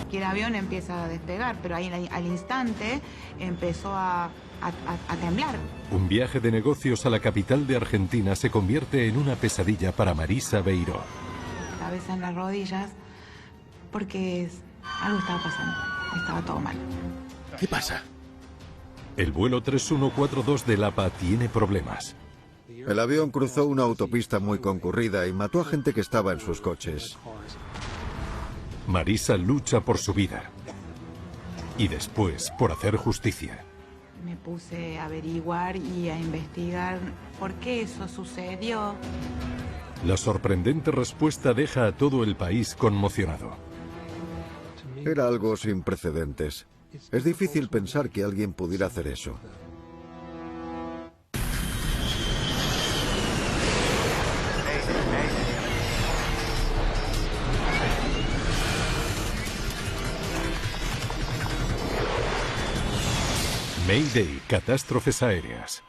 que el avión empieza a despegar, pero ahí al instante empezó a temblar. Un viaje de negocios a la capital de Argentina se convierte en una pesadilla para Marisa Beiró. Cabeza en las rodillas, porque algo estaba pasando, estaba todo mal. ¿Qué pasa? El vuelo 3142 del APA tiene problemas. El avión cruzó una autopista muy concurrida y mató a gente que estaba en sus coches. Marisa lucha por su vida y después por hacer justicia. Me puse a averiguar y a investigar por qué eso sucedió. La sorprendente respuesta deja a todo el país conmocionado. Era algo sin precedentes. Es difícil pensar que alguien pudiera hacer eso. Mayday, catástrofes aéreas.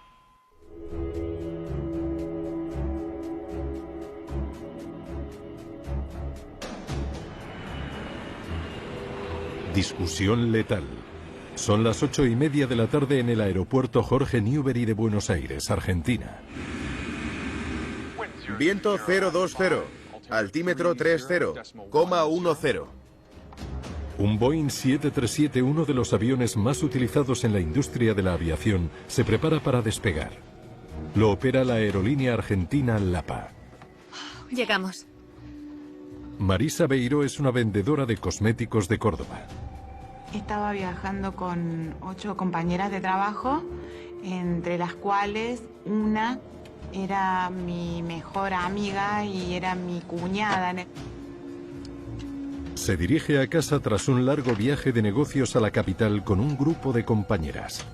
Discusión letal. Son las 8:30 de la tarde en el aeropuerto Jorge Newbery de Buenos Aires, Argentina. Viento 020, altímetro 30,10. Un Boeing 737, uno de los aviones más utilizados en la industria de la aviación, se prepara para despegar. Lo opera la aerolínea argentina LAPA. Llegamos. Marisa Beiró es una vendedora de cosméticos de Córdoba. Estaba viajando con 8 compañeras de trabajo, entre las cuales una era mi mejor amiga y era mi cuñada. Se dirige a casa tras un largo viaje de negocios a la capital con un grupo de compañeras.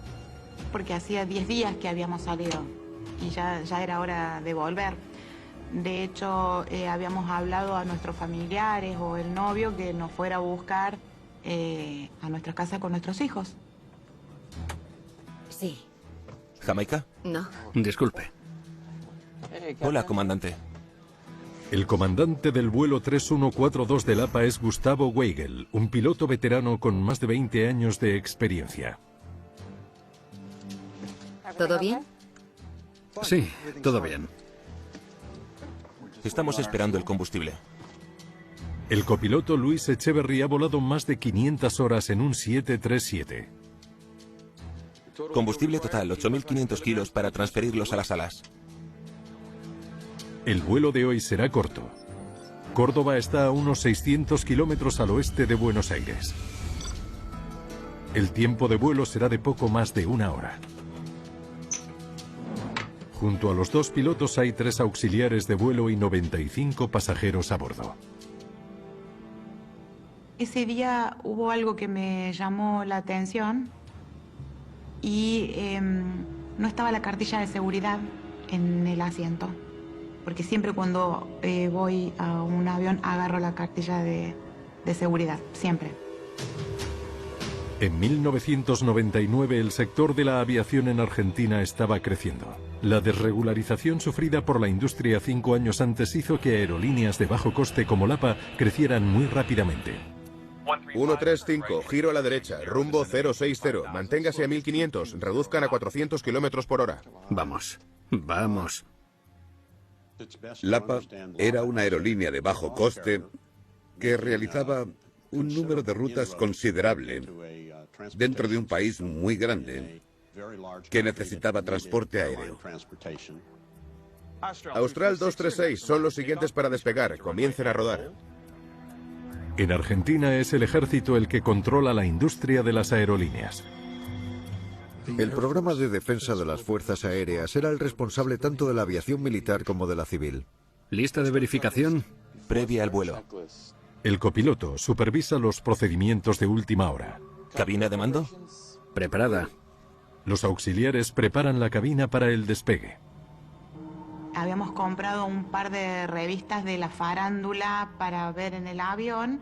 Porque hacía 10 días que habíamos salido y ya era hora de volver. De hecho, habíamos hablado a nuestros familiares o el novio que nos fuera a buscar a nuestra casa con nuestros hijos. Sí. ¿Jamaica? No. Disculpe. Hola, comandante. El comandante del vuelo 3142 del APA es Gustavo Weigel, un piloto veterano con más de 20 años de experiencia. ¿Todo bien? Sí, todo bien. Estamos esperando el combustible. El copiloto Luis Echeverry ha volado más de 500 horas en un 737. Combustible total, 8.500 kilos para transferirlos a las alas. El vuelo de hoy será corto. Córdoba está a unos 600 kilómetros al oeste de Buenos Aires. El tiempo de vuelo será de poco más de 1 hora. Junto a los 2 pilotos hay 3 auxiliares de vuelo y 95 pasajeros a bordo. Ese día hubo algo que me llamó la atención y no estaba la cartilla de seguridad en el asiento. Porque siempre cuando voy a un avión agarro la cartilla de seguridad, siempre. En 1999 el sector de la aviación en Argentina estaba creciendo. La desregularización sufrida por la industria 5 años antes hizo que aerolíneas de bajo coste como LAPA crecieran muy rápidamente. 135, giro a la derecha, rumbo 060, manténgase a 1500, reduzcan a 400 kilómetros por hora. Vamos, vamos. LAPA era una aerolínea de bajo coste que realizaba un número de rutas considerable dentro de un país muy grande que necesitaba transporte aéreo. Austral 236, son los siguientes para despegar, comiencen a rodar. En Argentina es el ejército el que controla la industria de las aerolíneas. El programa de defensa de las fuerzas aéreas era el responsable tanto de la aviación militar como de la civil. ¿Lista de verificación? Previa al vuelo. El copiloto supervisa los procedimientos de última hora. ¿Cabina de mando? Preparada. Los auxiliares preparan la cabina para el despegue. Habíamos comprado un par de revistas de la farándula para ver en el avión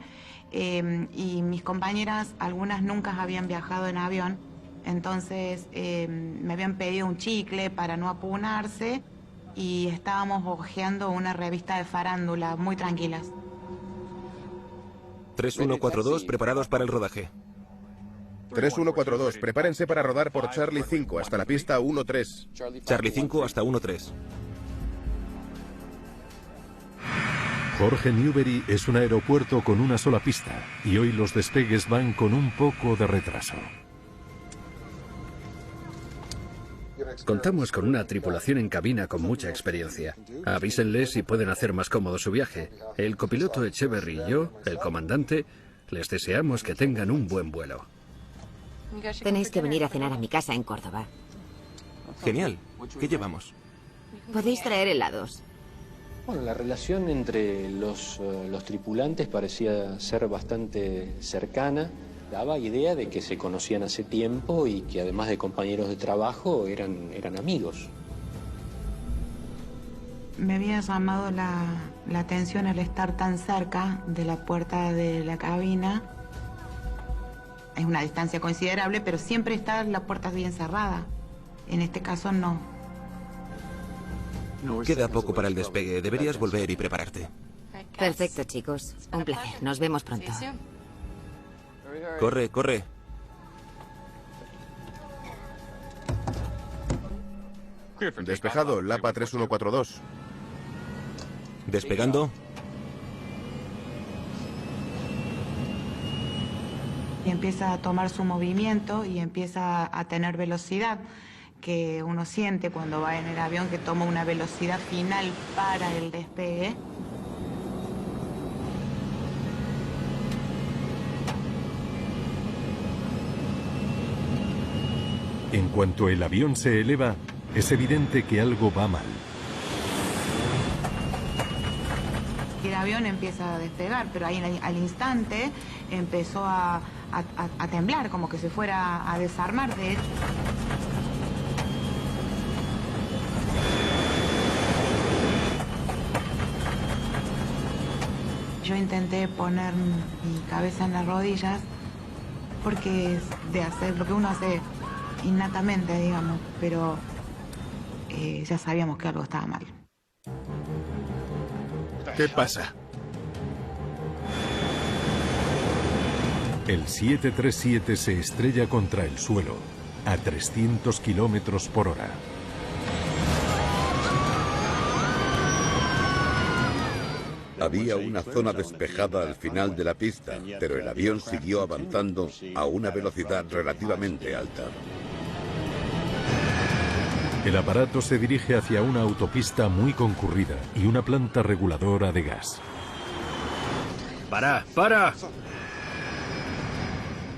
y mis compañeras, algunas nunca habían viajado en avión, entonces me habían pedido un chicle para no apunarse y estábamos hojeando una revista de farándula muy tranquilas. 3142, preparados para el rodaje. 3142, prepárense para rodar por Charlie 5 hasta la pista 13. Charlie 5 hasta 13. Jorge Newbery es un aeropuerto con una sola pista y hoy los despegues van con un poco de retraso. Contamos con una tripulación en cabina con mucha experiencia. Avísenles si pueden hacer más cómodo su viaje. El copiloto Echeverry y yo, el comandante, les deseamos que tengan un buen vuelo. Tenéis que venir a cenar a mi casa en Córdoba. Genial. ¿Qué llevamos? Podéis traer helados. Bueno, la relación entre los tripulantes parecía ser bastante cercana. Daba idea de que se conocían hace tiempo y que además de compañeros de trabajo eran amigos. Me había llamado la atención al estar tan cerca de la puerta de la cabina. Es una distancia considerable, pero siempre está la puerta bien cerrada. En este caso no. Queda poco para el despegue. Deberías volver y prepararte. Perfecto, chicos. Un placer. Nos vemos pronto. Corre, corre. Despejado, Lapa 3142. Despegando. Y empieza a tomar su movimiento y empieza a tener velocidad, que uno siente cuando va en el avión que toma una velocidad final para el despegue. En cuanto el avión se eleva, es evidente que algo va mal. El avión empieza a despegar, pero ahí al instante empezó a temblar, como que se fuera a desarmar. De hecho, yo intenté poner mi cabeza en las rodillas, porque es de hacer lo que uno hace innatamente, digamos, pero ya sabíamos que algo estaba mal. ¿Qué pasa? El 737 se estrella contra el suelo a 300 kilómetros por hora. Había una zona despejada al final de la pista, pero el avión siguió avanzando a una velocidad relativamente alta. El aparato se dirige hacia una autopista muy concurrida y una planta reguladora de gas. ¡Para! ¡Para!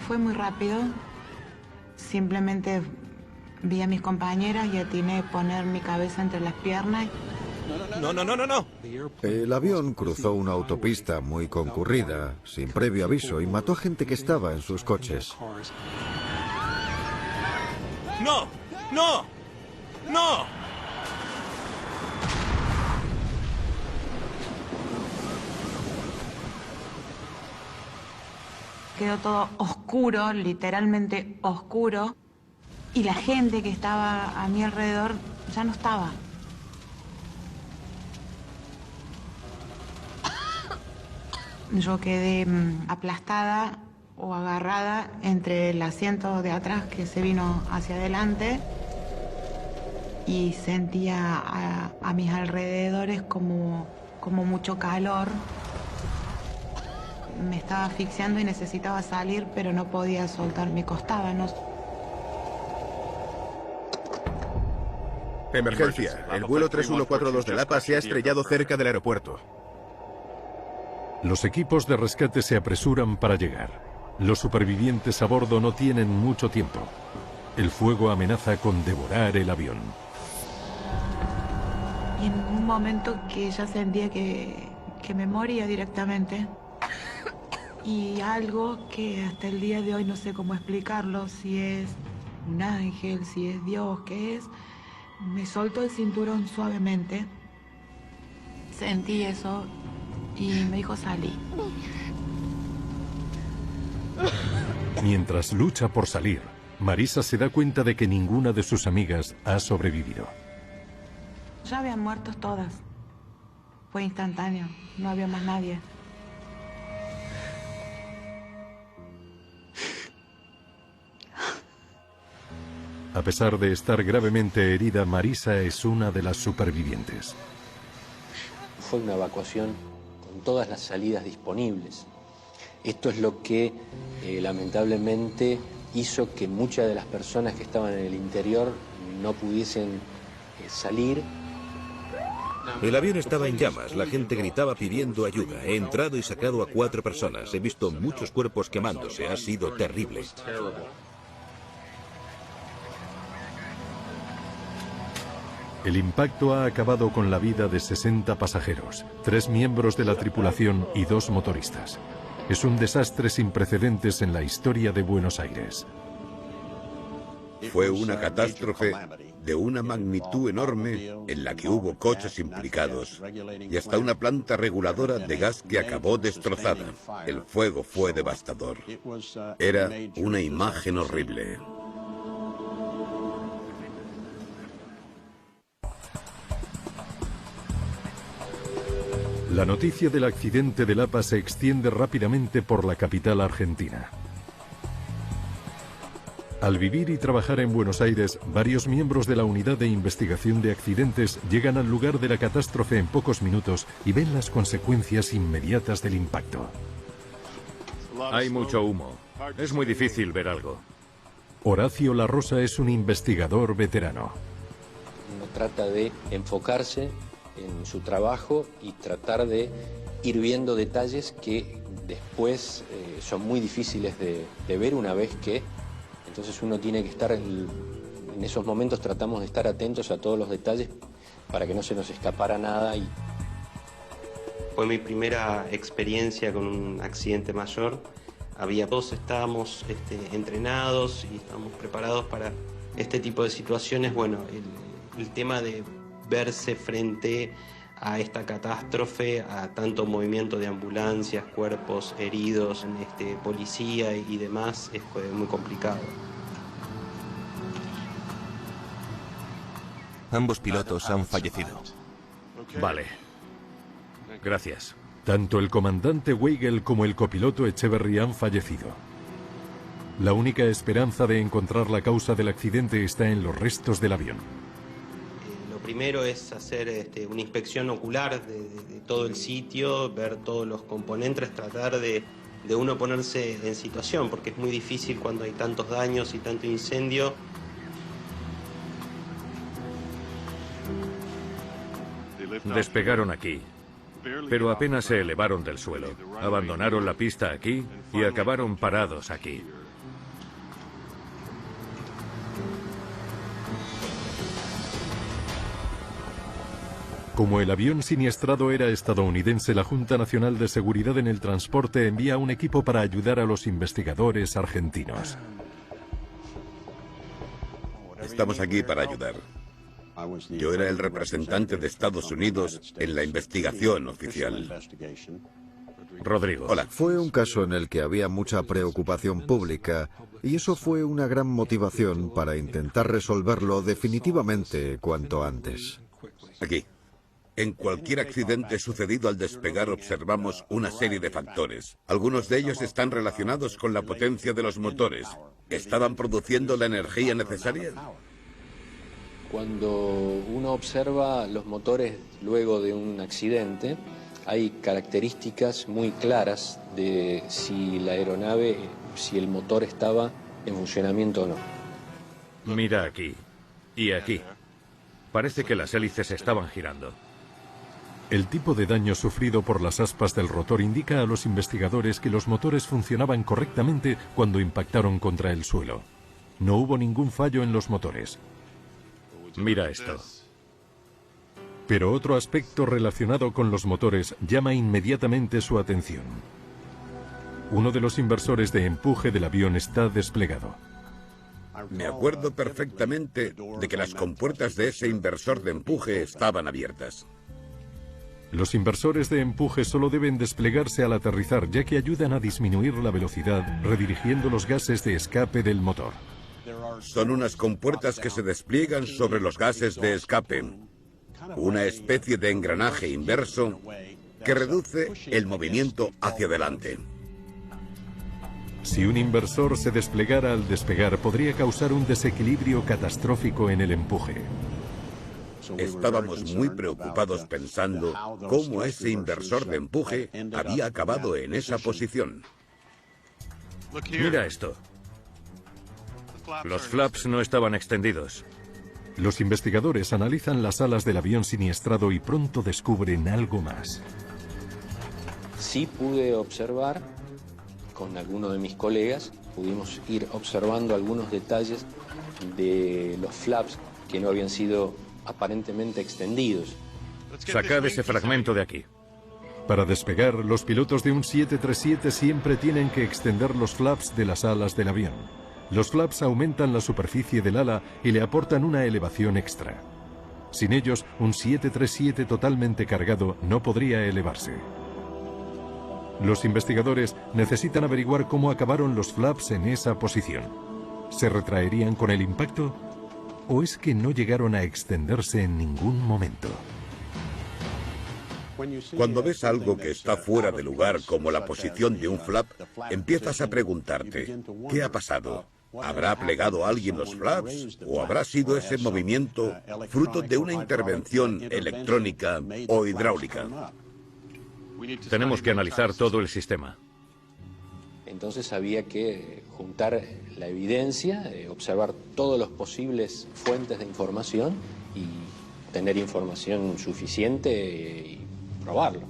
Fue muy rápido. Simplemente vi a mis compañeras y atiné a poner mi cabeza entre las piernas. No, no, no, no, no. El avión cruzó una autopista muy concurrida, sin previo aviso, y mató a gente que estaba en sus coches. ¡No! ¡No! ¡No! Quedó todo oscuro, literalmente oscuro, y la gente que estaba a mi alrededor ya no estaba. Yo quedé aplastada o agarrada entre el asiento de atrás que se vino hacia adelante y sentía a mis alrededores como mucho calor. Me estaba asfixiando y necesitaba salir, pero no podía soltar, me costaba, ¿no? Emergencia. El vuelo 3142 de Lapa se ha estrellado cerca del aeropuerto. Los equipos de rescate se apresuran para llegar. Los supervivientes a bordo no tienen mucho tiempo. El fuego amenaza con devorar el avión. Y en un momento que ya sentía que me moría directamente. Y algo que hasta el día de hoy no sé cómo explicarlo, si es un ángel, si es Dios, qué es, me soltó el cinturón suavemente. Sentí eso y me dijo salí. Mientras lucha por salir, Marisa se da cuenta de que ninguna de sus amigas ha sobrevivido. Ya habían muerto todas. Fue instantáneo, no había más nadie. A pesar de estar gravemente herida, Marisa es una de las supervivientes. Fue una evacuación con todas las salidas disponibles. Esto es lo que lamentablemente hizo que muchas de las personas que estaban en el interior no pudiesen salir. El avión estaba en llamas, la gente gritaba pidiendo ayuda. He entrado y sacado a 4 personas. He visto muchos cuerpos quemándose. Ha sido terrible. El impacto ha acabado con la vida de 60 pasajeros, 3 miembros de la tripulación y 2 motoristas. Es un desastre sin precedentes en la historia de Buenos Aires. Fue una catástrofe de una magnitud enorme en la que hubo coches implicados y hasta una planta reguladora de gas que acabó destrozada. El fuego fue devastador. Era una imagen horrible. La noticia del accidente del APA se extiende rápidamente por la capital argentina. Al vivir y trabajar en Buenos Aires, varios miembros de la Unidad de Investigación de Accidentes llegan al lugar de la catástrofe en pocos minutos y ven las consecuencias inmediatas del impacto. Hay mucho humo. Es muy difícil ver algo. Horacio La Rosa es un investigador veterano. Uno trata de enfocarse en su trabajo y tratar de ir viendo detalles que después son muy difíciles de ver una vez que... Entonces uno tiene que estar, en esos momentos tratamos de estar atentos a todos los detalles para que no se nos escapara nada. Fue mi primera experiencia con un accidente mayor. Todos estábamos entrenados y estábamos preparados para este tipo de situaciones. Bueno, el tema de verse frente a esta catástrofe, a tanto movimiento de ambulancias, cuerpos heridos, policía y demás, fue muy complicado. Ambos pilotos han fallecido. Vale. Gracias. Tanto el comandante Weigel como el copiloto Echeverry han fallecido. La única esperanza de encontrar la causa del accidente está en los restos del avión. Primero es hacer una inspección ocular de todo el sitio, ver todos los componentes, tratar de uno ponerse en situación, porque es muy difícil cuando hay tantos daños y tanto incendio. Despegaron aquí, pero apenas se elevaron del suelo. Abandonaron la pista aquí y acabaron parados aquí. Como el avión siniestrado era estadounidense, la Junta Nacional de Seguridad en el Transporte envía un equipo para ayudar a los investigadores argentinos. Estamos aquí para ayudar. Yo era el representante de Estados Unidos en la investigación oficial. Rodrigo. Hola. Fue un caso en el que había mucha preocupación pública y eso fue una gran motivación para intentar resolverlo definitivamente cuanto antes. Aquí. En cualquier accidente sucedido al despegar observamos una serie de factores. Algunos de ellos están relacionados con la potencia de los motores. ¿Estaban produciendo la energía necesaria? Cuando uno observa los motores luego de un accidente, hay características muy claras de si la aeronave, si el motor estaba en funcionamiento o no. Mira aquí y aquí. Parece que las hélices estaban girando. El tipo de daño sufrido por las aspas del rotor indica a los investigadores que los motores funcionaban correctamente cuando impactaron contra el suelo. No hubo ningún fallo en los motores. Mira esto. Pero otro aspecto relacionado con los motores llama inmediatamente su atención. Uno de los inversores de empuje del avión está desplegado. Me acuerdo perfectamente de que las compuertas de ese inversor de empuje estaban abiertas. Los inversores de empuje solo deben desplegarse al aterrizar, ya que ayudan a disminuir la velocidad, redirigiendo los gases de escape del motor. Son unas compuertas que se despliegan sobre los gases de escape. Una especie de engranaje inverso que reduce el movimiento hacia adelante. Si un inversor se desplegara al despegar, podría causar un desequilibrio catastrófico en el empuje. Estábamos muy preocupados pensando cómo ese inversor de empuje había acabado en esa posición. Mira esto. Los flaps no estaban extendidos. Los investigadores analizan las alas del avión siniestrado y pronto descubren algo más. Sí pude observar, con alguno de mis colegas, pudimos ir observando algunos detalles de los flaps que no habían sido aparentemente extendidos. Sacad ese fragmento de aquí. Para despegar, los pilotos de un 737 siempre tienen que extender los flaps de las alas del avión. Los flaps aumentan la superficie del ala y le aportan una elevación extra. Sin ellos, un 737 totalmente cargado no podría elevarse. Los investigadores necesitan averiguar cómo acabaron los flaps en esa posición. ¿Se retraerían con el impacto? ¿O es que no llegaron a extenderse en ningún momento? Cuando ves algo que está fuera de lugar, como la posición de un flap, empiezas a preguntarte, ¿qué ha pasado? ¿Habrá plegado alguien los flaps? ¿O habrá sido ese movimiento fruto de una intervención electrónica o hidráulica? Tenemos que analizar todo el sistema. Entonces había que juntar la evidencia, observar todas las posibles fuentes de información y tener información suficiente y probarlo.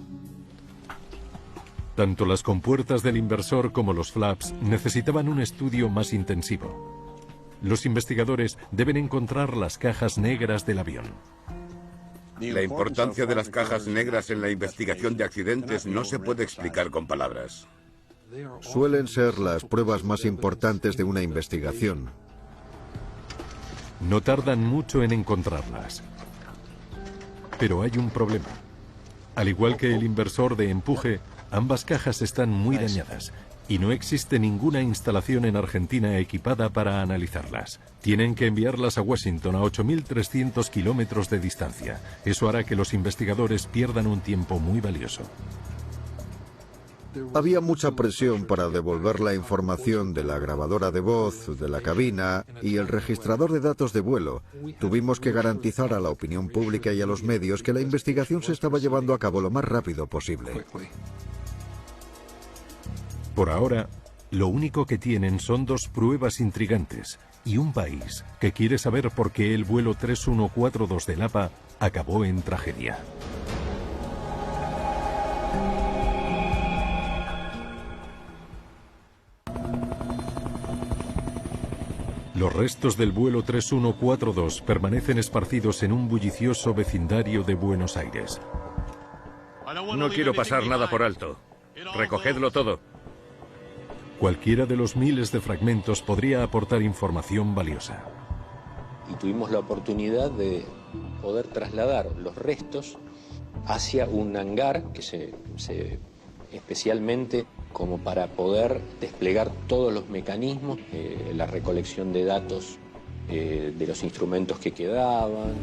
Tanto las compuertas del inversor como los flaps necesitaban un estudio más intensivo. Los investigadores deben encontrar las cajas negras del avión. La importancia de las cajas negras en la investigación de accidentes no se puede explicar con palabras. Suelen ser las pruebas más importantes de una investigación. No tardan mucho en encontrarlas. Pero hay un problema. Al igual que el inversor de empuje, ambas cajas están muy dañadas y no existe ninguna instalación en Argentina equipada para analizarlas. Tienen que enviarlas a Washington a 8.300 kilómetros de distancia. Eso hará que los investigadores pierdan un tiempo muy valioso. Había mucha presión para devolver la información de la grabadora de voz, de la cabina y el registrador de datos de vuelo. Tuvimos que garantizar a la opinión pública y a los medios que la investigación se estaba llevando a cabo lo más rápido posible. Por ahora, lo único que tienen son dos pruebas intrigantes y un país que quiere saber por qué el vuelo 3142 del APA acabó en tragedia. Los restos del vuelo 3142 permanecen esparcidos en un bullicioso vecindario de Buenos Aires. No quiero pasar nada por alto. Recogedlo todo. Cualquiera de los miles de fragmentos podría aportar información valiosa. Y tuvimos la oportunidad de poder trasladar los restos hacia un hangar que se especialmente como para poder desplegar todos los mecanismos, la recolección de datos de los instrumentos que quedaban.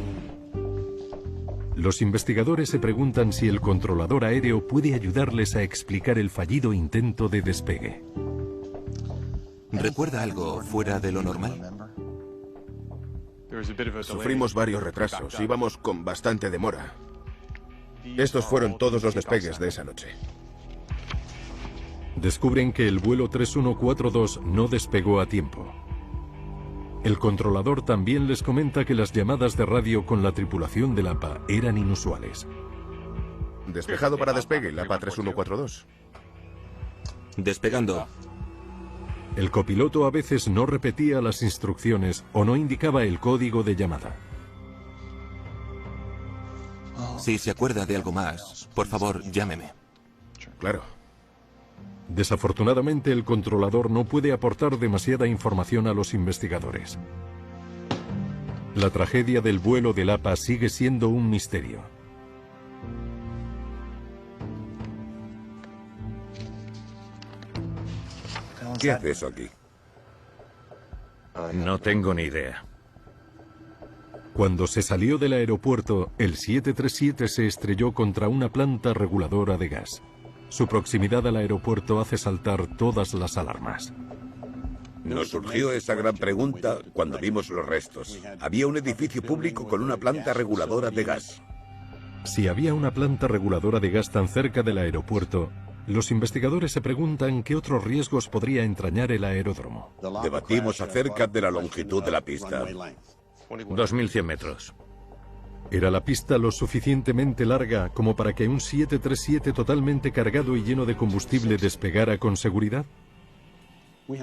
Los investigadores se preguntan si el controlador aéreo puede ayudarles a explicar el fallido intento de despegue. ¿Recuerda algo fuera de lo normal? Sufrimos varios retrasos, íbamos con bastante demora. Estos fueron todos los despegues de esa noche. Descubren que el vuelo 3142 no despegó a tiempo. El controlador también les comenta que las llamadas de radio con la tripulación del APA eran inusuales. Despejado para despegue, el APA 3142. Despegando. El copiloto a veces no repetía las instrucciones o no indicaba el código de llamada. Si se acuerda de algo más, por favor, llámeme. Claro. Desafortunadamente, el controlador no puede aportar demasiada información a los investigadores. La tragedia del vuelo del APA sigue siendo un misterio. ¿Qué hace eso aquí? No tengo ni idea. Cuando se salió del aeropuerto, el 737 se estrelló contra una planta reguladora de gas. Su proximidad al aeropuerto hace saltar todas las alarmas. Nos surgió esa gran pregunta cuando vimos los restos. Había un edificio público con una planta reguladora de gas. Si había una planta reguladora de gas tan cerca del aeropuerto, los investigadores se preguntan qué otros riesgos podría entrañar el aeródromo. Debatimos acerca de la longitud de la pista. 2100 metros. ¿Era la pista lo suficientemente larga como para que un 737 totalmente cargado y lleno de combustible despegara con seguridad?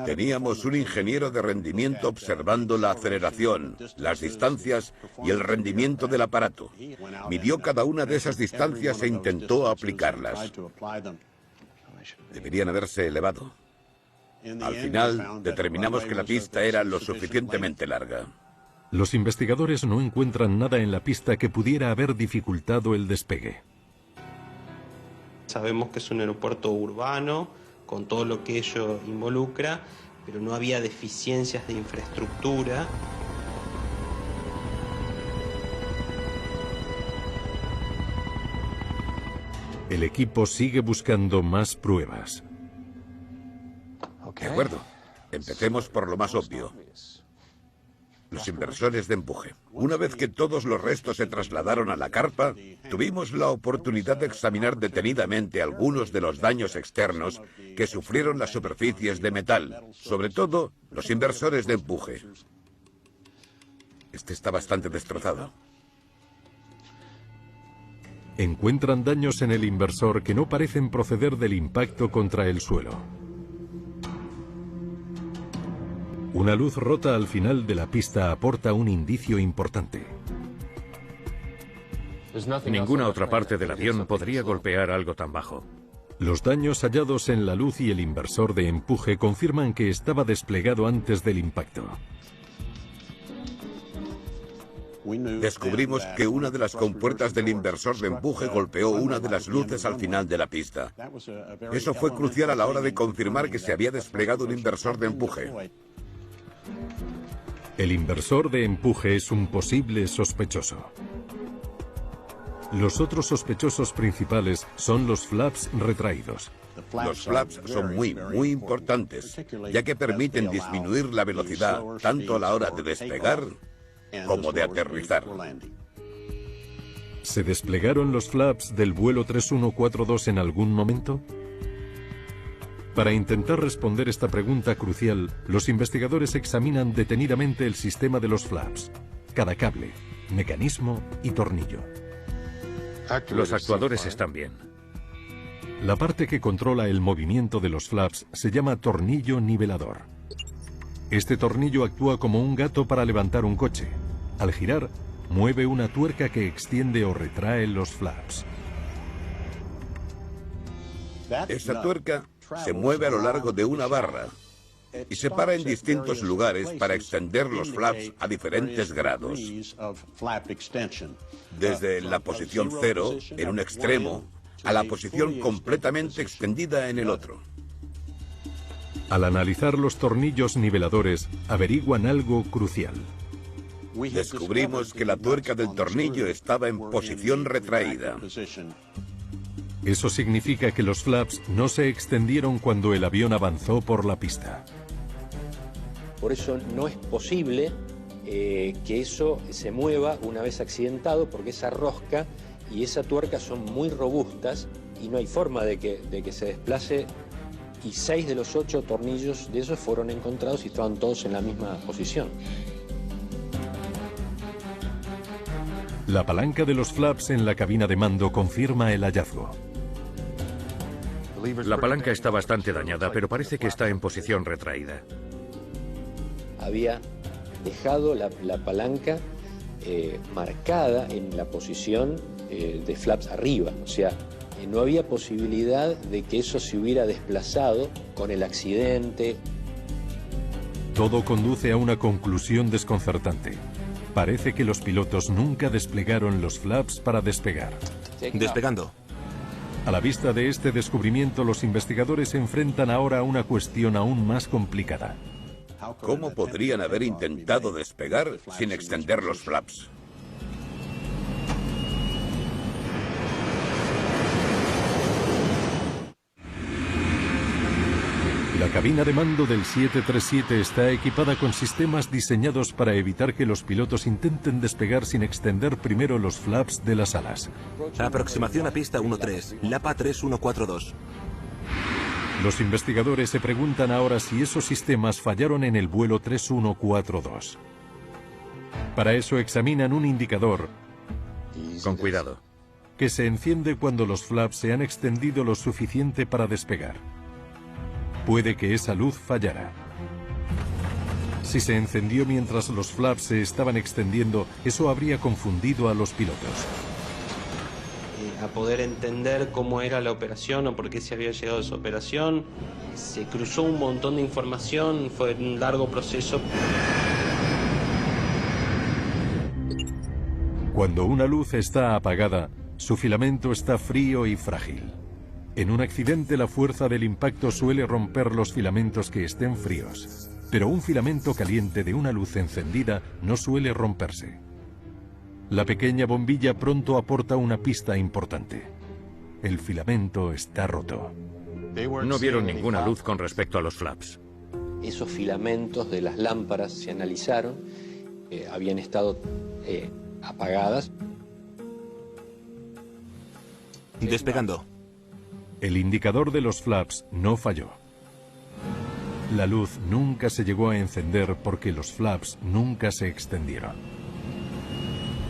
Teníamos un ingeniero de rendimiento observando la aceleración, las distancias y el rendimiento del aparato. Midió cada una de esas distancias e intentó aplicarlas. Deberían haberse elevado. Al final, determinamos que la pista era lo suficientemente larga. Los investigadores no encuentran nada en la pista que pudiera haber dificultado el despegue. Sabemos que es un aeropuerto urbano, con todo lo que ello involucra, pero no había deficiencias de infraestructura. El equipo sigue buscando más pruebas. De acuerdo. Empecemos por lo más obvio. Los inversores de empuje. Una vez que todos los restos se trasladaron a la carpa, tuvimos la oportunidad de examinar detenidamente algunos de los daños externos que sufrieron las superficies de metal, sobre todo los inversores de empuje. Este está bastante destrozado. Encuentran daños en el inversor que no parecen proceder del impacto contra el suelo. Una luz rota al final de la pista aporta un indicio importante. Ninguna otra parte del avión podría golpear algo tan bajo. Los daños hallados en la luz y el inversor de empuje confirman que estaba desplegado antes del impacto. Descubrimos que una de las compuertas del inversor de empuje golpeó una de las luces al final de la pista. Eso fue crucial a la hora de confirmar que se había desplegado un inversor de empuje. El inversor de empuje es un posible sospechoso. Los otros sospechosos principales son los flaps retraídos. Los flaps son muy importantes, ya que permiten disminuir la velocidad tanto a la hora de despegar como de aterrizar. ¿Se desplegaron los flaps del vuelo 3142 en algún momento? Para intentar responder esta pregunta crucial, los investigadores examinan detenidamente el sistema de los flaps, cada cable, mecanismo y tornillo. Los actuadores están bien. La parte que controla el movimiento de los flaps se llama tornillo nivelador. Este tornillo actúa como un gato para levantar un coche. Al girar, mueve una tuerca que extiende o retrae los flaps. Esa tuerca se mueve a lo largo de una barra y se para en distintos lugares para extender los flaps a diferentes grados. Desde la posición 0 en un extremo a la posición completamente extendida en el otro. Al analizar los tornillos niveladores, averiguan algo crucial. Descubrimos que la tuerca del tornillo estaba en posición retraída. Eso significa que los flaps no se extendieron cuando el avión avanzó por la pista. Por eso no es posible que eso se mueva una vez accidentado, porque esa rosca y esa tuerca son muy robustas y no hay forma de que se desplace, y 6 de los 8 tornillos de esos fueron encontrados y estaban todos en la misma posición. La palanca de los flaps en la cabina de mando confirma el hallazgo. La palanca está bastante dañada, pero parece que está en posición retraída. Había dejado la palanca marcada en la posición de flaps arriba, o sea, no había posibilidad de que eso se hubiera desplazado con el accidente. Todo conduce a una conclusión desconcertante. Parece que los pilotos nunca desplegaron los flaps para despegar. Despegando. A la vista de este descubrimiento, los investigadores se enfrentan ahora a una cuestión aún más complicada. ¿Cómo podrían haber intentado despegar sin extender los flaps? La cabina de mando del 737 está equipada con sistemas diseñados para evitar que los pilotos intenten despegar sin extender primero los flaps de las alas. Aproximación a pista 13, Lapa 3142. Los investigadores se preguntan ahora si esos sistemas fallaron en el vuelo 3142. Para eso examinan un indicador, con cuidado, que se enciende cuando los flaps se han extendido lo suficiente para despegar. Puede que esa luz fallara. Si se encendió mientras los flaps se estaban extendiendo, eso habría confundido a los pilotos. A poder entender cómo era la operación o por qué se había llegado a esa operación. Se cruzó un montón de información, fue un largo proceso. Cuando una luz está apagada, su filamento está frío y frágil. En un accidente, la fuerza del impacto suele romper los filamentos que estén fríos, pero un filamento caliente de una luz encendida no suele romperse. La pequeña bombilla pronto aporta una pista importante. El filamento está roto. No vieron ninguna luz con respecto a los flaps. Esos filamentos de las lámparas se analizaron, habían estado apagadas. Despegando. El indicador de los flaps no falló. La luz nunca se llegó a encender porque los flaps nunca se extendieron.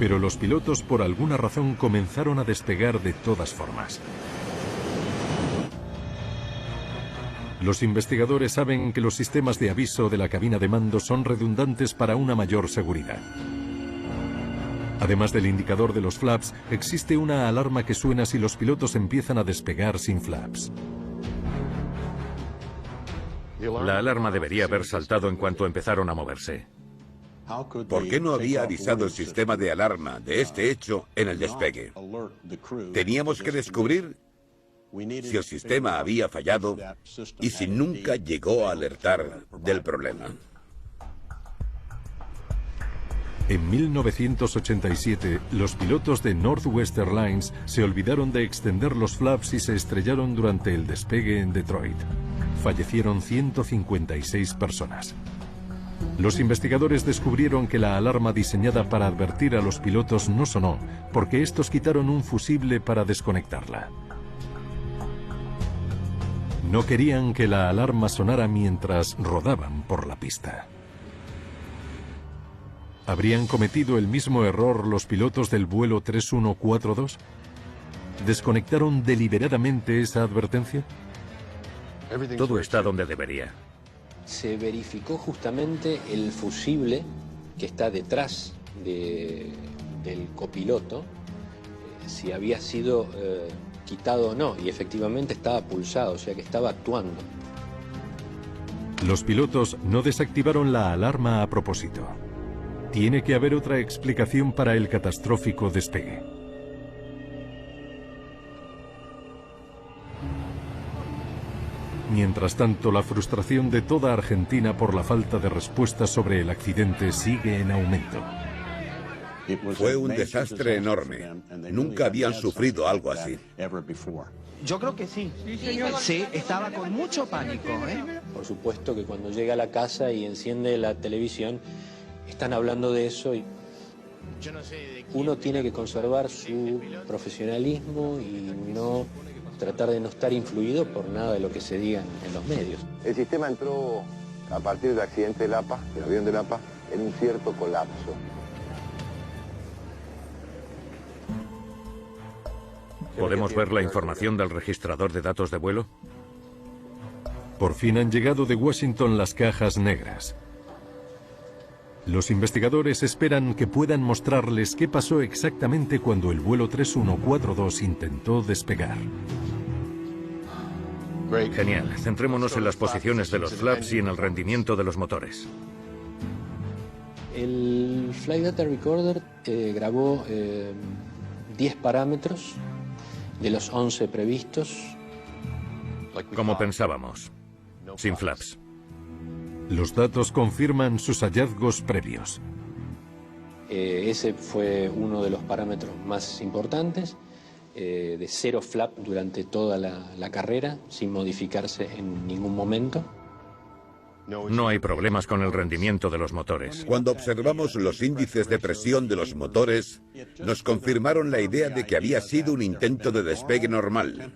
Pero los pilotos por alguna razón comenzaron a despegar de todas formas. Los investigadores saben que los sistemas de aviso de la cabina de mando son redundantes para una mayor seguridad. Además del indicador de los flaps, existe una alarma que suena si los pilotos empiezan a despegar sin flaps. La alarma debería haber saltado en cuanto empezaron a moverse. ¿Por qué no había avisado el sistema de alarma de este hecho en el despegue? Teníamos que descubrir si el sistema había fallado y si nunca llegó a alertar del problema. En 1987, los pilotos de Northwest Airlines se olvidaron de extender los flaps y se estrellaron durante el despegue en Detroit. Fallecieron 156 personas. Los investigadores descubrieron que la alarma diseñada para advertir a los pilotos no sonó, porque estos quitaron un fusible para desconectarla. No querían que la alarma sonara mientras rodaban por la pista. ¿Habrían cometido el mismo error los pilotos del vuelo 3142? ¿Desconectaron deliberadamente esa advertencia? Todo está donde debería. Se verificó justamente el fusible que está detrás del copiloto, si había sido quitado o no, y efectivamente estaba pulsado, o sea que estaba actuando. Los pilotos no desactivaron la alarma a propósito. Tiene que haber otra explicación para el catastrófico despegue. Mientras tanto, la frustración de toda Argentina por la falta de respuesta sobre el accidente sigue en aumento. Fue un desastre enorme. Nunca habían sufrido algo así. Yo creo que sí. Sí, estaba con mucho pánico. Por supuesto que cuando llega a la casa y enciende la televisión, están hablando de eso y uno tiene que conservar su profesionalismo y no tratar de no estar influido por nada de lo que se diga en los medios. El sistema entró a partir del accidente de Lapa, del avión de Lapa, en un cierto colapso. ¿Podemos ver la información del registrador de datos de vuelo? Por fin han llegado de Washington las cajas negras. Los investigadores esperan que puedan mostrarles qué pasó exactamente cuando el vuelo 3142 intentó despegar. Genial. Centrémonos en las posiciones de los flaps y en el rendimiento de los motores. El Flight Data Recorder grabó 10 parámetros de los 11 previstos. Como pensábamos, sin flaps. Los datos confirman sus hallazgos previos. Ese fue uno de los parámetros más importantes, de 0 flap durante toda la carrera, sin modificarse en ningún momento. No hay problemas con el rendimiento de los motores. Cuando observamos los índices de presión de los motores, nos confirmaron la idea de que había sido un intento de despegue normal.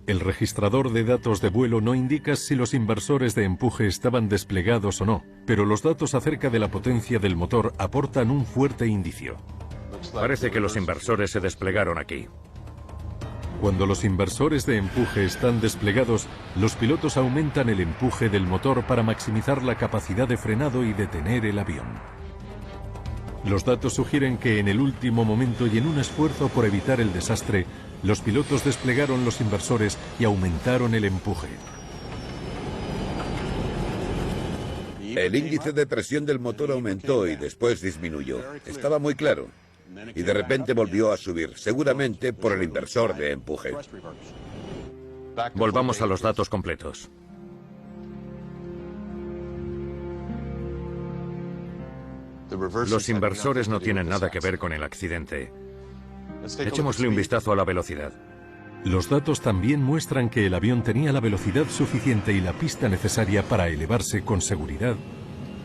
El registrador de datos de vuelo no indica si los inversores de empuje estaban desplegados o no, pero los datos acerca de la potencia del motor aportan un fuerte indicio. Parece que los inversores se desplegaron aquí. Cuando los inversores de empuje están desplegados, los pilotos aumentan el empuje del motor para maximizar la capacidad de frenado y detener el avión. Los datos sugieren que en el último momento y en un esfuerzo por evitar el desastre, los pilotos desplegaron los inversores y aumentaron el empuje. El índice de presión del motor aumentó y después disminuyó. Estaba muy claro. Y de repente volvió a subir, seguramente por el inversor de empuje. Volvamos a los datos completos. Los inversores no tienen nada que ver con el accidente. Echémosle un vistazo a la velocidad. Los datos también muestran que el avión tenía la velocidad suficiente y la pista necesaria para elevarse con seguridad.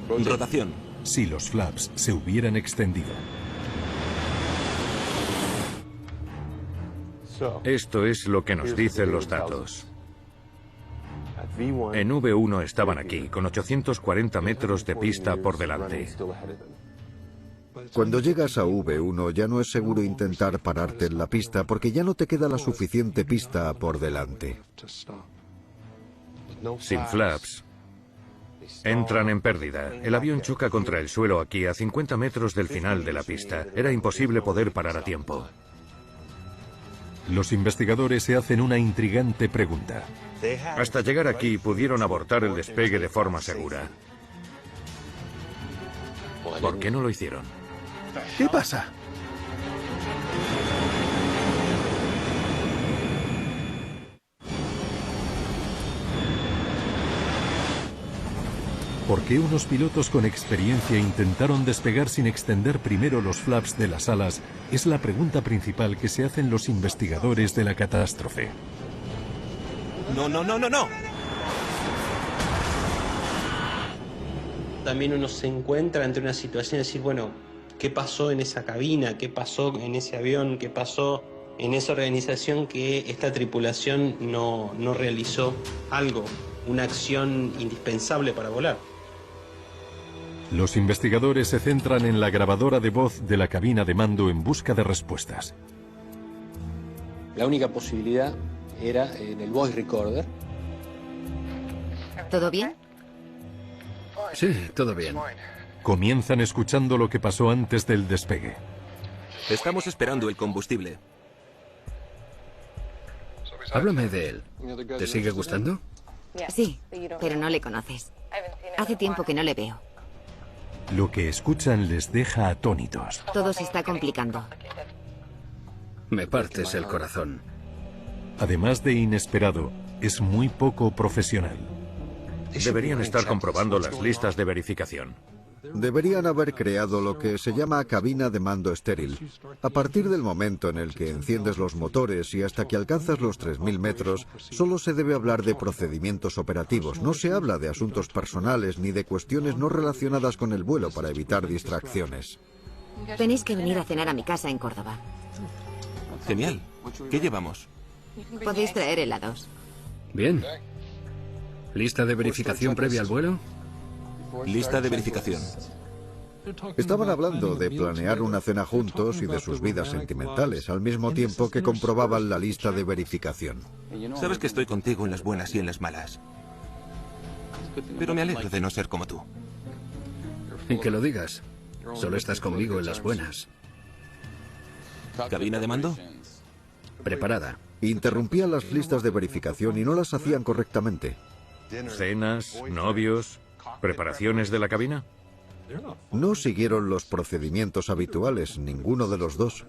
Rotación. Si los flaps se hubieran extendido. Esto es lo que nos dicen los datos. En V1 estaban aquí, con 840 metros de pista por delante. Cuando llegas a V1 ya no es seguro intentar pararte en la pista porque ya no te queda la suficiente pista por delante. Sin flaps, entran en pérdida. El avión choca contra el suelo aquí, a 50 metros del final de la pista. Era imposible poder parar a tiempo. Los investigadores se hacen una intrigante pregunta. Hasta llegar aquí pudieron abortar el despegue de forma segura. ¿Por qué no lo hicieron? ¿Qué pasa? ¿Por qué unos pilotos con experiencia intentaron despegar sin extender primero los flaps de las alas? Es la pregunta principal que se hacen los investigadores de la catástrofe. No, no, no, no, no. También uno se encuentra ante una situación de decir, bueno, ¿qué pasó en esa cabina? ¿Qué pasó en ese avión? ¿Qué pasó en esa organización que esta tripulación no realizó algo, una acción indispensable para volar? Los investigadores se centran en la grabadora de voz de la cabina de mando en busca de respuestas. La única posibilidad era en el voice recorder. ¿Todo bien? Sí, todo bien. Comienzan escuchando lo que pasó antes del despegue. Estamos esperando el combustible. Háblame de él. ¿Te sigue gustando? Sí, pero no le conoces. Hace tiempo que no le veo. Lo que escuchan les deja atónitos. Todo se está complicando. Me partes el corazón. Además de inesperado, es muy poco profesional. Deberían estar comprobando las listas de verificación. Deberían haber creado lo que se llama cabina de mando estéril. A partir del momento en el que enciendes los motores y hasta que alcanzas los 3000 metros, solo se debe hablar de procedimientos operativos. No se habla de asuntos personales ni de cuestiones no relacionadas con el vuelo para evitar distracciones. Tenéis que venir a cenar a mi casa en Córdoba. Genial. ¿Qué llevamos? Podéis traer helados. Bien. ¿Lista de verificación previa al vuelo? Lista de verificación. Estaban hablando de planear una cena juntos y de sus vidas sentimentales, al mismo tiempo que comprobaban la lista de verificación. Sabes que estoy contigo en las buenas y en las malas. Pero me alegro de no ser como tú. Y que lo digas. Solo estás conmigo en las buenas. ¿Cabina de mando? Preparada. Interrumpían las listas de verificación y no las hacían correctamente. ¿Cenas? ¿Novios? ¿Preparaciones de la cabina? No siguieron los procedimientos habituales, ninguno de los dos.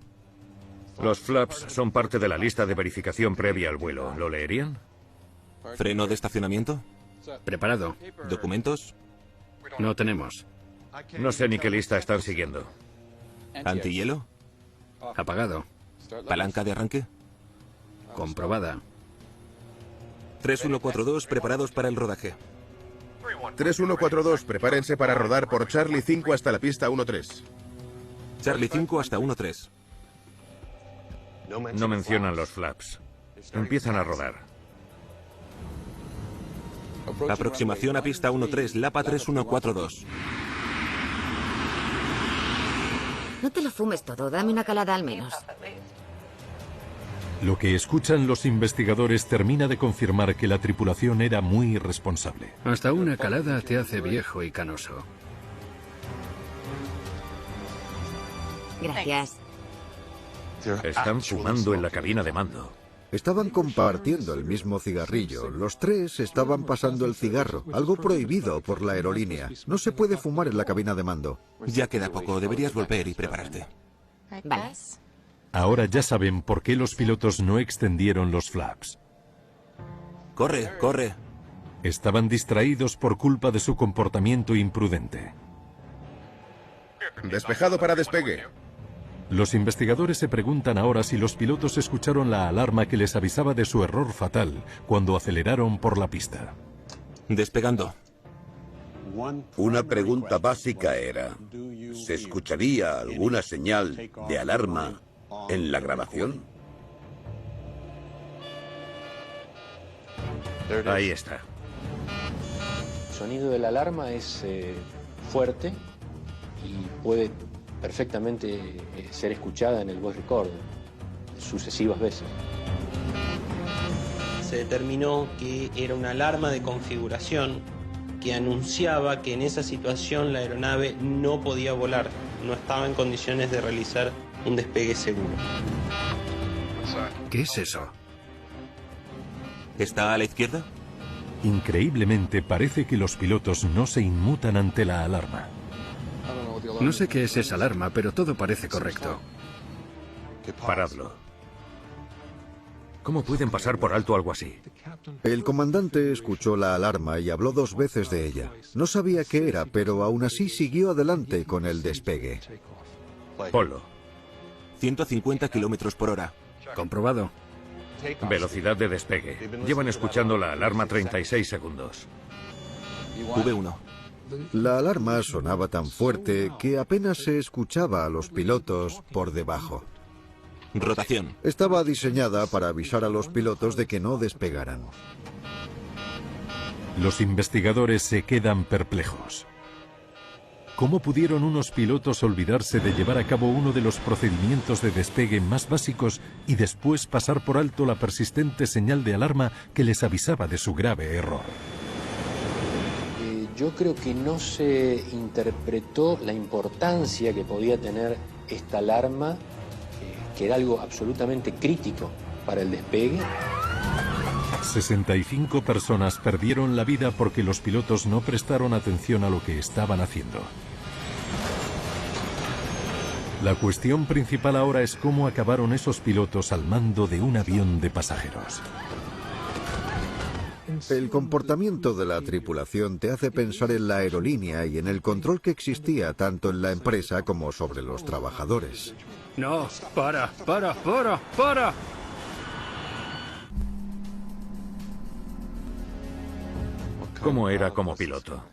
Los flaps son parte de la lista de verificación previa al vuelo. ¿Lo leerían? ¿Freno de estacionamiento? Preparado. ¿Documentos? No tenemos. No sé ni qué lista están siguiendo. ¿Antihielo? Apagado. ¿Palanca de arranque? Comprobada. 3142 preparados para el rodaje. 3142, prepárense para rodar por Charlie 5 hasta la pista 13. Charlie 5 hasta 13. No mencionan los flaps. Empiezan a rodar. Aproximación a pista 13, Lapa 3142. No te lo fumes todo, dame una calada al menos. Lo que escuchan los investigadores termina de confirmar que la tripulación era muy irresponsable. Hasta una calada te hace viejo y canoso. Gracias. Están fumando en la cabina de mando. Estaban compartiendo el mismo cigarrillo. Los tres estaban pasando el cigarro, algo prohibido por la aerolínea. No se puede fumar en la cabina de mando. Ya queda poco, deberías volver y prepararte. Vale. Ahora ya saben por qué los pilotos no extendieron los flaps. ¡Corre, corre! Estaban distraídos por culpa de su comportamiento imprudente. Despejado para despegue. Los investigadores se preguntan ahora si los pilotos escucharon la alarma que les avisaba de su error fatal cuando aceleraron por la pista. Despegando. Una pregunta básica era, ¿se escucharía alguna señal de alarma en la grabación? Ahí está. El sonido de la alarma es fuerte y puede perfectamente ser escuchada en el voice recorder sucesivas veces. Se determinó que era una alarma de configuración que anunciaba que en esa situación la aeronave no podía volar, no estaba en condiciones de realizar un despegue seguro. ¿Qué es eso? ¿Está a la izquierda? Increíblemente parece que los pilotos no se inmutan ante la alarma. No sé qué es esa alarma, pero todo parece correcto. Paradlo. ¿Cómo pueden pasar por alto algo así? El comandante escuchó la alarma y habló 2 veces de ella. No sabía qué era, pero aún así siguió adelante con el despegue. Ponlo. 150 kilómetros por hora. Comprobado. Velocidad de despegue. Llevan escuchando la alarma 36 segundos. V1. La alarma sonaba tan fuerte que apenas se escuchaba a los pilotos por debajo. Rotación. Estaba diseñada para avisar a los pilotos de que no despegaran. Los investigadores se quedan perplejos. ¿Cómo pudieron unos pilotos olvidarse de llevar a cabo uno de los procedimientos de despegue más básicos y después pasar por alto la persistente señal de alarma que les avisaba de su grave error? Yo creo que no se interpretó la importancia que podía tener esta alarma, que era algo absolutamente crítico para el despegue. 65 personas perdieron la vida porque los pilotos no prestaron atención a lo que estaban haciendo. La cuestión principal ahora es cómo acabaron esos pilotos al mando de un avión de pasajeros. El comportamiento de la tripulación te hace pensar en la aerolínea y en el control que existía tanto en la empresa como sobre los trabajadores. No, para. ¿Cómo era como piloto?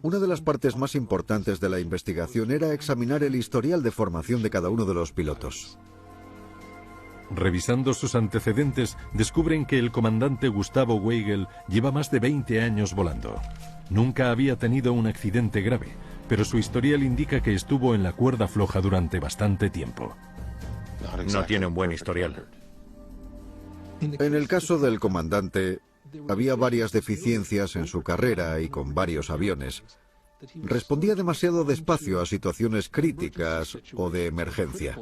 Una de las partes más importantes de la investigación era examinar el historial de formación de cada uno de los pilotos. Revisando sus antecedentes, descubren que el comandante Gustavo Weigel lleva más de 20 años volando. Nunca había tenido un accidente grave, pero su historial indica que estuvo en la cuerda floja durante bastante tiempo. No tiene un buen historial. En el caso del comandante, había varias deficiencias en su carrera y con varios aviones. Respondía demasiado despacio a situaciones críticas o de emergencia.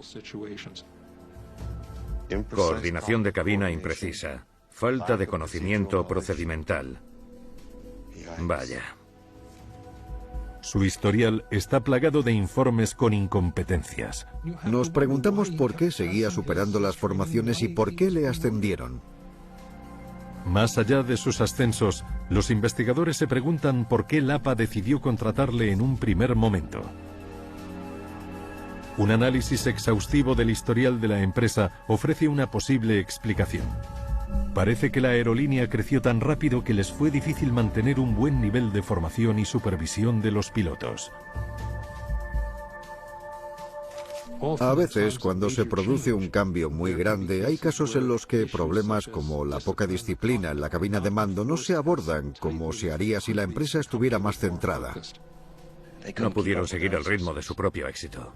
Coordinación de cabina imprecisa. Falta de conocimiento procedimental. Vaya. Su historial está plagado de informes con incompetencias. Nos preguntamos por qué seguía superando las formaciones y por qué le ascendieron. Más allá de sus ascensos, los investigadores se preguntan por qué Lapa decidió contratarle en un primer momento. Un análisis exhaustivo del historial de la empresa ofrece una posible explicación. Parece que la aerolínea creció tan rápido que les fue difícil mantener un buen nivel de formación y supervisión de los pilotos. A veces, cuando se produce un cambio muy grande, hay casos en los que problemas como la poca disciplina en la cabina de mando no se abordan como se haría si la empresa estuviera más centrada. No pudieron seguir el ritmo de su propio éxito.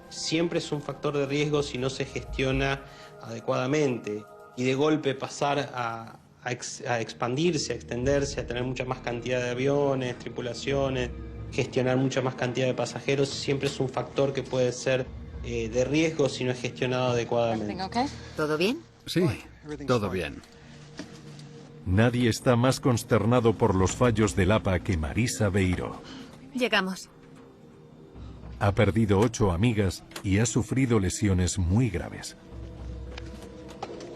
Siempre es un factor de riesgo si no se gestiona adecuadamente y de golpe pasar a expandirse, a extenderse, a tener mucha más cantidad de aviones, tripulaciones, gestionar mucha más cantidad de pasajeros, siempre es un factor que puede ser de riesgo si no es gestionado adecuadamente. ¿Todo bien? Sí, todo bien. Nadie está más consternado por los fallos del APA que Marisa Beiró. Llegamos. Ha perdido 8 amigas y ha sufrido lesiones muy graves.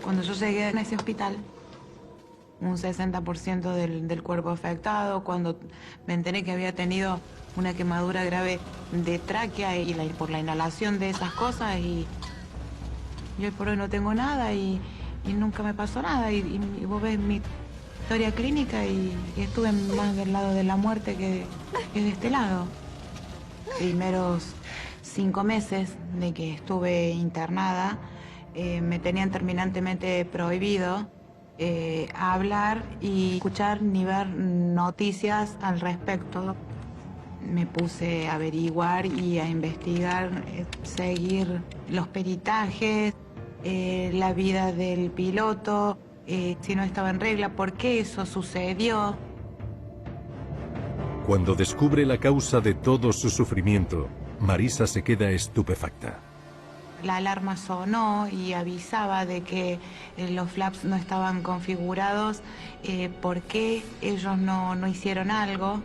Cuando yo llegué en ese hospital, un 60% del cuerpo afectado, cuando me enteré que había tenido una quemadura grave de tráquea y por la inhalación de esas cosas, y yo por hoy no tengo nada y nunca me pasó nada, y vos ves mi historia clínica y estuve más del lado de la muerte que de este lado. Primeros 5 meses de que estuve internada, me tenían terminantemente prohibido hablar y escuchar ni ver noticias al respecto. Me puse a averiguar y a investigar, seguir los peritajes, la vida del piloto, si no estaba en regla, por qué eso sucedió. Cuando descubre la causa de todo su sufrimiento, Marisa se queda estupefacta. La alarma sonó y avisaba de que los flaps no estaban configurados. ¿Por qué ellos no hicieron algo?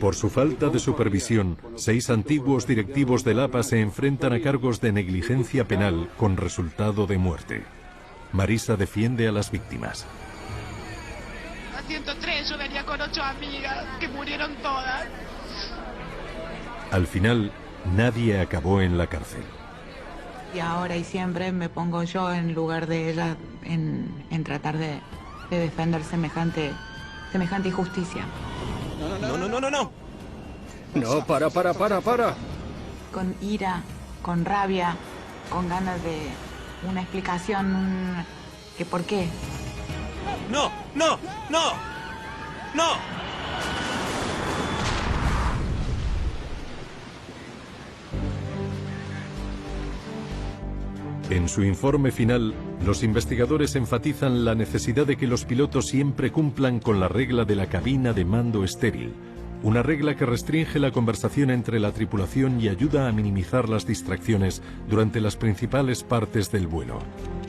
Por su falta de supervisión, 6 antiguos directivos del APA se enfrentan a cargos de negligencia penal con resultado de muerte. Marisa defiende a las víctimas. A 103 yo venía con 8 amigas que murieron todas. Al final, nadie acabó en la cárcel. Y ahora y siempre me pongo yo en lugar de ella en tratar de defender semejante injusticia. No. No, para. Con ira, con rabia, con ganas de una explicación, que por qué. No. En su informe final, los investigadores enfatizan la necesidad de que los pilotos siempre cumplan con la regla de la cabina de mando estéril, una regla que restringe la conversación entre la tripulación y ayuda a minimizar las distracciones durante las principales partes del vuelo.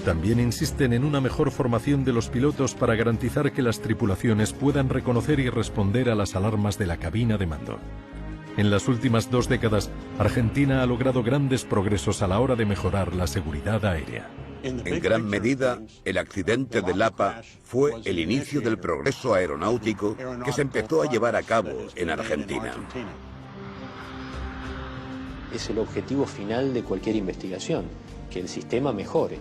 También insisten en una mejor formación de los pilotos para garantizar que las tripulaciones puedan reconocer y responder a las alarmas de la cabina de mando. En las últimas 2 décadas, Argentina ha logrado grandes progresos a la hora de mejorar la seguridad aérea. En gran medida, el accidente del APA fue el inicio del progreso aeronáutico que se empezó a llevar a cabo en Argentina. Es el objetivo final de cualquier investigación, que el sistema mejore,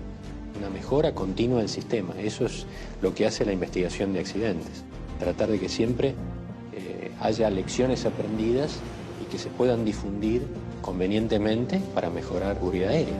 una mejora continua del sistema. Eso es lo que hace la investigación de accidentes, tratar de que siempre haya lecciones aprendidas y que se puedan difundir convenientemente para mejorar la seguridad aérea.